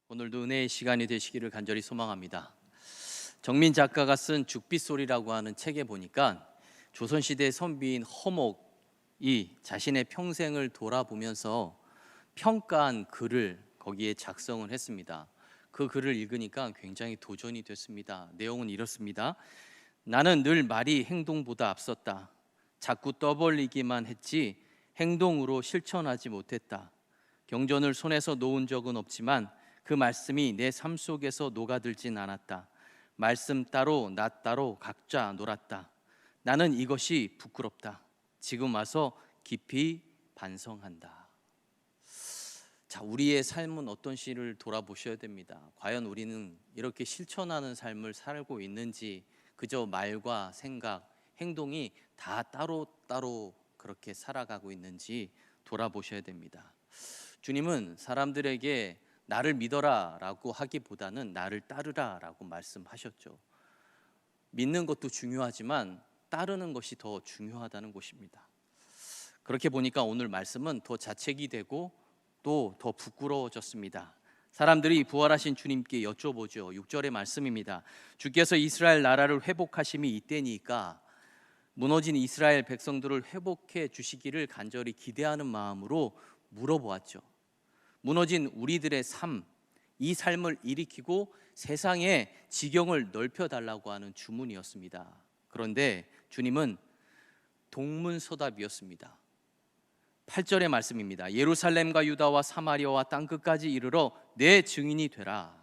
오늘도 은혜의 시간이 되시기를 간절히 소망합니다. 정민 작가가 쓴 죽빗소리라고 하는 책에 보니까 조선시대 선비인 허목이 자신의 평생을 돌아보면서 평가한 글을 거기에 작성을 했습니다. 그 글을 읽으니까 굉장히 도전이 됐습니다. 내용은 이렇습니다. 나는 늘 말이 행동보다 앞섰다. 자꾸 떠벌리기만 했지 행동으로 실천하지 못했다. 경전을 손에서 놓은 적은 없지만 그 말씀이 내 삶 속에서 녹아들진 않았다. 말씀 따로 나 따로 각자 놀았다. 나는 이것이 부끄럽다. 지금 와서 깊이 반성한다. 자, 우리의 삶은 어떤 시를 돌아보셔야 됩니다. 과연 우리는 이렇게 실천하는 삶을 살고 있는지, 그저 말과 생각, 행동이 다 따로따로 그렇게 살아가고 있는지 돌아보셔야 됩니다. 주님은 사람들에게 나를 믿어라 라고 하기보다는 나를 따르라 라고 말씀하셨죠. 믿는 것도 중요하지만 따르는 것이 더 중요하다는 것입니다. 그렇게 보니까 오늘 말씀은 더 자책이 되고 또 더 부끄러워졌습니다. 사람들이 부활하신 주님께 여쭤보죠. 6절의 말씀입니다. 주께서 이스라엘 나라를 회복하심이 이때니까 무너진 이스라엘 백성들을 회복해 주시기를 간절히 기대하는 마음으로 물어보았죠. 무너진 우리들의 삶, 이 삶을 일으키고 세상의 지경을 넓혀달라고 하는 주문이었습니다. 그런데 주님은 동문서답이었습니다. 8절의 말씀입니다. 예루살렘과 유다와 사마리아와 땅끝까지 이르러 내 증인이 되라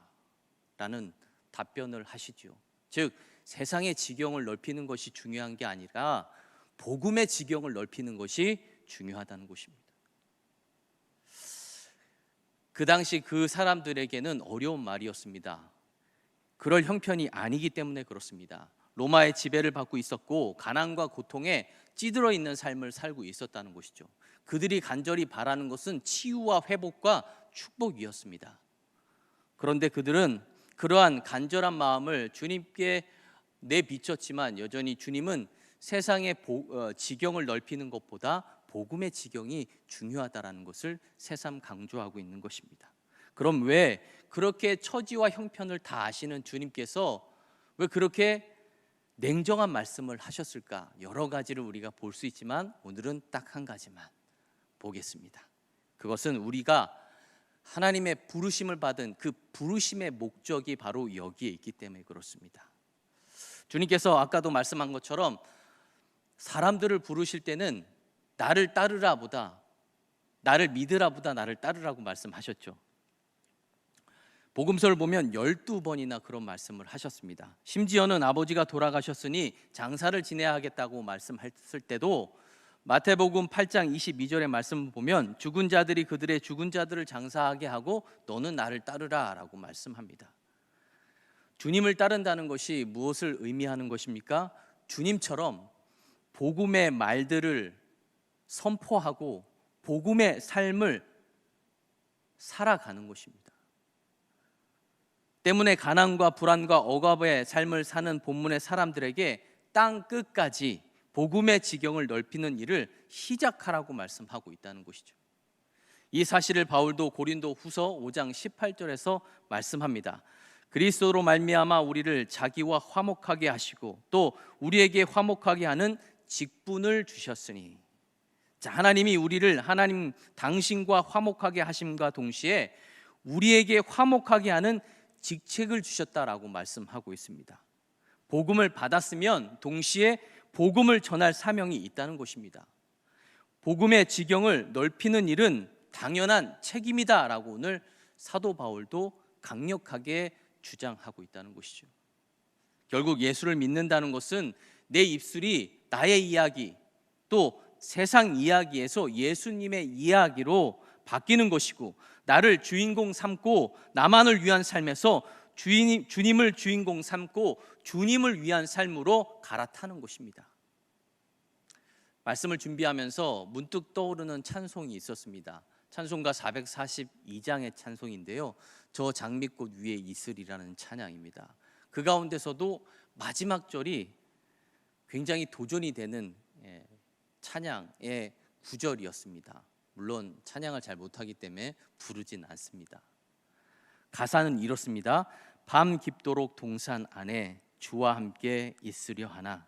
라는 답변을 하시죠. 즉 세상의 지경을 넓히는 것이 중요한 게 아니라 복음의 지경을 넓히는 것이 중요하다는 것입니다. 그 당시 그 사람들에게는 어려운 말이었습니다. 그럴 형편이 아니기 때문에 그렇습니다. 로마의 지배를 받고 있었고 가난과 고통에 찌들어 있는 삶을 살고 있었다는 것이죠. 그들이 간절히 바라는 것은 치유와 회복과 축복이었습니다. 그런데 그들은 그러한 간절한 마음을 주님께 내비쳤지만 여전히 주님은 세상의 지경을 넓히는 것보다 복음의 지경이 중요하다는 것을 새삼 강조하고 있는 것입니다. 그럼 왜 그렇게 처지와 형편을 다 아시는 주님께서 왜 그렇게 냉정한 말씀을 하셨을까? 여러 가지를 우리가 볼 수 있지만 오늘은 딱 한 가지만 보겠습니다. 그것은 우리가 하나님의 부르심을 받은 그 부르심의 목적이 바로 여기에 있기 때문에 그렇습니다. 주님께서 아까도 말씀한 것처럼 사람들을 부르실 때는 나를 따르라 보다 나를 믿으라 보다 나를 따르라고 말씀하셨죠. 복음서를 보면 12번이나 그런 말씀을 하셨습니다. 심지어는 아버지가 돌아가셨으니 장사를 지내야 하겠다고 말씀했을 때도 마태복음 8장 22절의 말씀을 보면 죽은 자들이 그들의 죽은 자들을 장사하게 하고 너는 나를 따르라 라고 말씀합니다. 주님을 따른다는 것이 무엇을 의미하는 것입니까? 주님처럼 복음의 말들을 선포하고 복음의 삶을 살아가는 것입니다. 때문에 가난과 불안과 억압의 삶을 사는 본문의 사람들에게 땅 끝까지 복음의 지경을 넓히는 일을 시작하라고 말씀하고 있다는 것이죠. 이 사실을 바울도 고린도 후서 5장 18절에서 말씀합니다. 그리스도로 말미암아 우리를 자기와 화목하게 하시고 또 우리에게 화목하게 하는 직분을 주셨으니, 자, 하나님이 우리를 하나님 당신과 화목하게 하심과 동시에 우리에게 화목하게 하는 직책을 주셨다라고 말씀하고 있습니다. 복음을 받았으면 동시에 복음을 전할 사명이 있다는 것입니다. 복음의 지경을 넓히는 일은 당연한 책임이다라고 오늘 사도 바울도 강력하게 주장하고 있다는 것이죠. 결국 예수를 믿는다는 것은 내 입술이 나의 이야기 또 세상 이야기에서 예수님의 이야기로 바뀌는 것이고, 나를 주인공 삼고 나만을 위한 삶에서 주님을 주인공 삼고 주님을 위한 삶으로 갈아타는 것입니다. 말씀을 준비하면서 문득 떠오르는 찬송이 있었습니다. 찬송가 442장의 찬송인데요, 저 장미꽃 위에 있으리라는 찬양입니다. 그 가운데서도 마지막 절이 굉장히 도전이 되는 찬양의 구절이었습니다. 물론 찬양을 잘 못하기 때문에 부르진 않습니다. 가사는 이렇습니다. 밤 깊도록 동산 안에 주와 함께 있으려 하나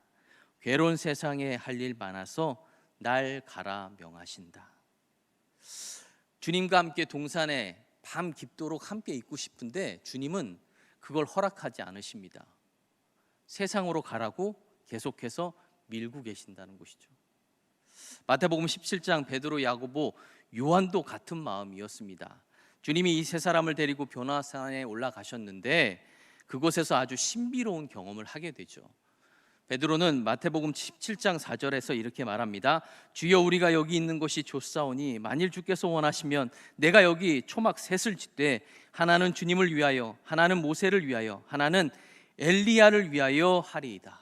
괴로운 세상에 할 일 많아서 날 가라 명하신다. 주님과 함께 동산에 밤 깊도록 함께 있고 싶은데 주님은 그걸 허락하지 않으십니다. 세상으로 가라고 계속해서 밀고 계신다는 것이죠. 마태복음 17장 베드로, 야고보, 요한도 같은 마음이었습니다. 주님이 이 세 사람을 데리고 변화산에 올라가셨는데 그곳에서 아주 신비로운 경험을 하게 되죠. 베드로는 마태복음 17장 4절에서 이렇게 말합니다. 주여, 우리가 여기 있는 것이 좋사오니 만일 주께서 원하시면 내가 여기 초막 셋을 짓되 하나는 주님을 위하여, 하나는 모세를 위하여, 하나는 엘리야를 위하여 하리이다.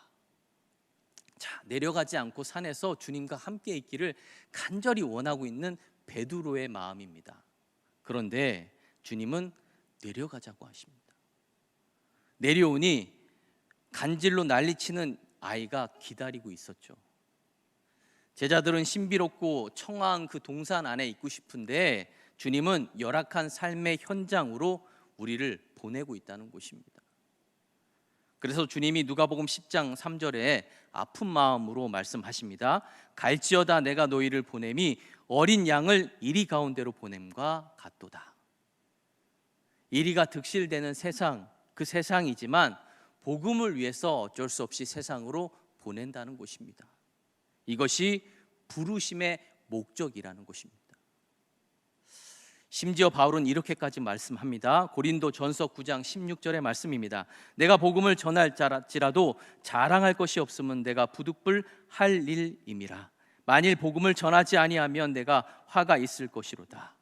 자, 내려가지 않고 산에서 주님과 함께 있기를 간절히 원하고 있는 베드로의 마음입니다. 그런데 주님은 내려가자고 하십니다. 내려오니 간질로 난리치는 아이가 기다리고 있었죠. 제자들은 신비롭고 청아한 그 동산 안에 있고 싶은데 주님은 열악한 삶의 현장으로 우리를 보내고 있다는 것입니다. 그래서 주님이 누가복음 10장 3절에 아픈 마음으로 말씀하십니다. 갈지어다 내가 너희를 보냄이 어린 양을 이리 가운데로 보냄과 같도다. 이리가 득실되는 세상, 그 세상이지만 복음을 위해서 어쩔 수 없이 세상으로 보낸다는 것입니다. 이것이 부르심의 목적이라는 것입니다. 심지어 바울은 이렇게까지 말씀합니다. 고린도전서 9장 16절의 말씀입니다. 내가 복음을 전할지라도 자랑할 것이 없으면 내가 부득불 할 일임이라. 만일 복음을 전하지 아니하면 내가 화가 있을 것이로다.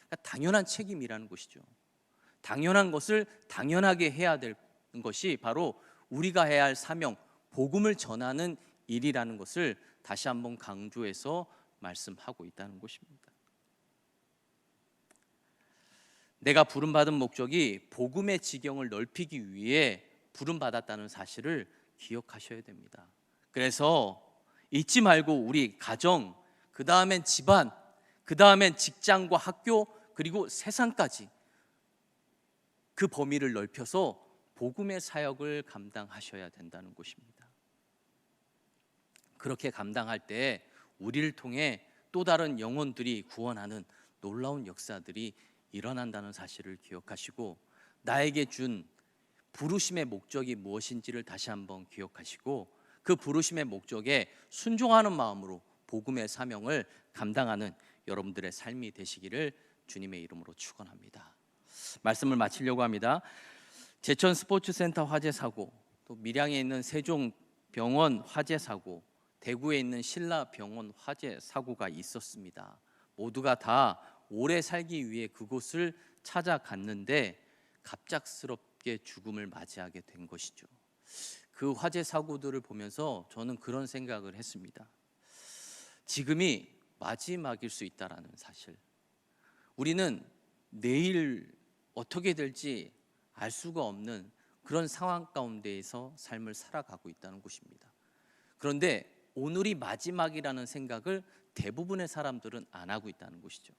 그러니까 당연한 책임이라는 것이죠. 당연한 것을 당연하게 해야 될 것이 바로 우리가 해야 할 사명, 복음을 전하는 일이라는 것을 다시 한번 강조해서 말씀하고 있다는 것입니다. 내가 부름받은 목적이 복음의 지경을 넓히기 위해 부름받았다는 사실을 기억하셔야 됩니다. 그래서 잊지 말고 우리 가정, 그 다음엔 집안, 그 다음엔 직장과 학교, 그리고 세상까지 그 범위를 넓혀서 복음의 사역을 감당하셔야 된다는 것입니다. 그렇게 감당할 때 우리를 통해 또 다른 영혼들이 구원하는 놀라운 역사들이 일어난다는 사실을 기억하시고 나에게 준 부르심의 목적이 무엇인지를 다시 한번 기억하시고 그 부르심의 목적에 순종하는 마음으로 복음의 사명을 감당하는 여러분들의 삶이 되시기를 주님의 이름으로 축원합니다. 말씀을 마치려고 합니다. 제천 스포츠센터 화재 사고, 또 밀양에 있는 세종병원 화재 사고, 대구에 있는 신라병원 화재 사고가 있었습니다. 모두가 다 오래 살기 위해 그곳을 찾아갔는데 갑작스럽게 죽음을 맞이하게 된 것이죠. 그 화재 사고들을 보면서 저는 그런 생각을 했습니다. 지금이 마지막일 수 있다라는 사실. 우리는 내일 어떻게 될지 알 수가 없는 그런 상황 가운데에서 삶을 살아가고 있다는 것입니다. 그런데 오늘이 마지막이라는 생각을 대부분의 사람들은 안 하고 있다는 것이죠.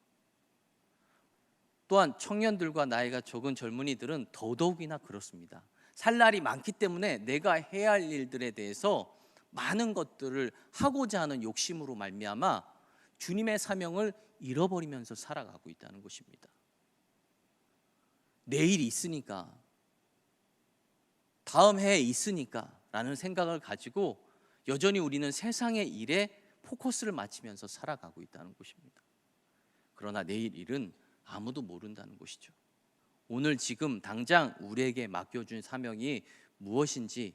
또한 청년들과 나이가 적은 젊은이들은 더더욱이나 그렇습니다. 살 날이 많기 때문에 내가 해야 할 일들에 대해서 많은 것들을 하고자 하는 욕심으로 말미암아 주님의 사명을 잃어버리면서 살아가고 있다는 것입니다. 내일이 있으니까, 다음 해에 있으니까 라는 생각을 가지고 여전히 우리는 세상의 일에 포커스를 맞추면서 살아가고 있다는 것입니다. 그러나 내일 일은 아무도 모른다는 것이죠. 오늘 지금 당장 우리에게 맡겨준 사명이 무엇인지,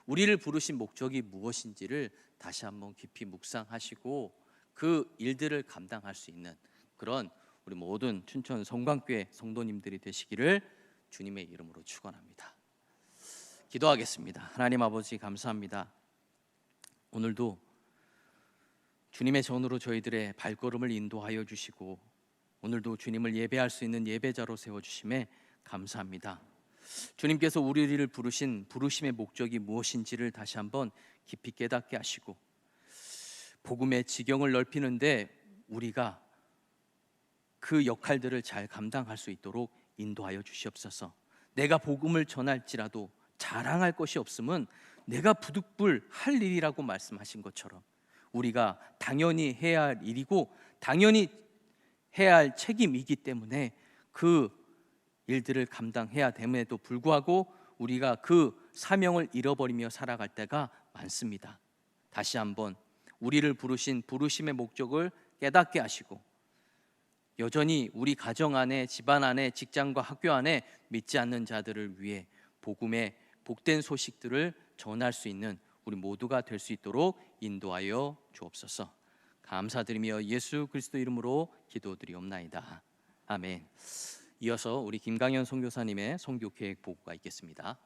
우리를 부르신 목적이 무엇인지를 다시 한번 깊이 묵상하시고 그 일들을 감당할 수 있는 그런 우리 모든 춘천 성광교회 성도님들이 되시기를 주님의 이름으로 축원합니다. 기도하겠습니다. 하나님 아버지 감사합니다. 오늘도 주님의 전으로 저희들의 발걸음을 인도하여 주시고 오늘도 주님을 예배할 수 있는 예배자로 세워주심에 감사합니다. 주님께서 우리를 부르신 부르심의 목적이 무엇인지를 다시 한번 깊이 깨닫게 하시고 복음의 지경을 넓히는데 우리가 그 역할들을 잘 감당할 수 있도록 인도하여 주시옵소서. 내가 복음을 전할지라도 자랑할 것이 없음은 내가 부득불 할 일이라고 말씀하신 것처럼 우리가 당연히 해야 할 일이고 당연히 해야 할 책임이기 때문에 그 일들을 감당해야 됨에도 불구하고 우리가 그 사명을 잃어버리며 살아갈 때가 많습니다. 다시 한번 우리를 부르신 부르심의 목적을 깨닫게 하시고 여전히 우리 가정 안에, 집안 안에, 직장과 학교 안에 믿지 않는 자들을 위해 복음의 복된 소식들을 전할 수 있는 우리 모두가 될 수 있도록 인도하여 주옵소서. 감사드리며 예수 그리스도 이름으로 기도드리옵나이다. 아멘. 이어서 우리 김강현 선교사님의 선교 계획 보고가 있겠습니다.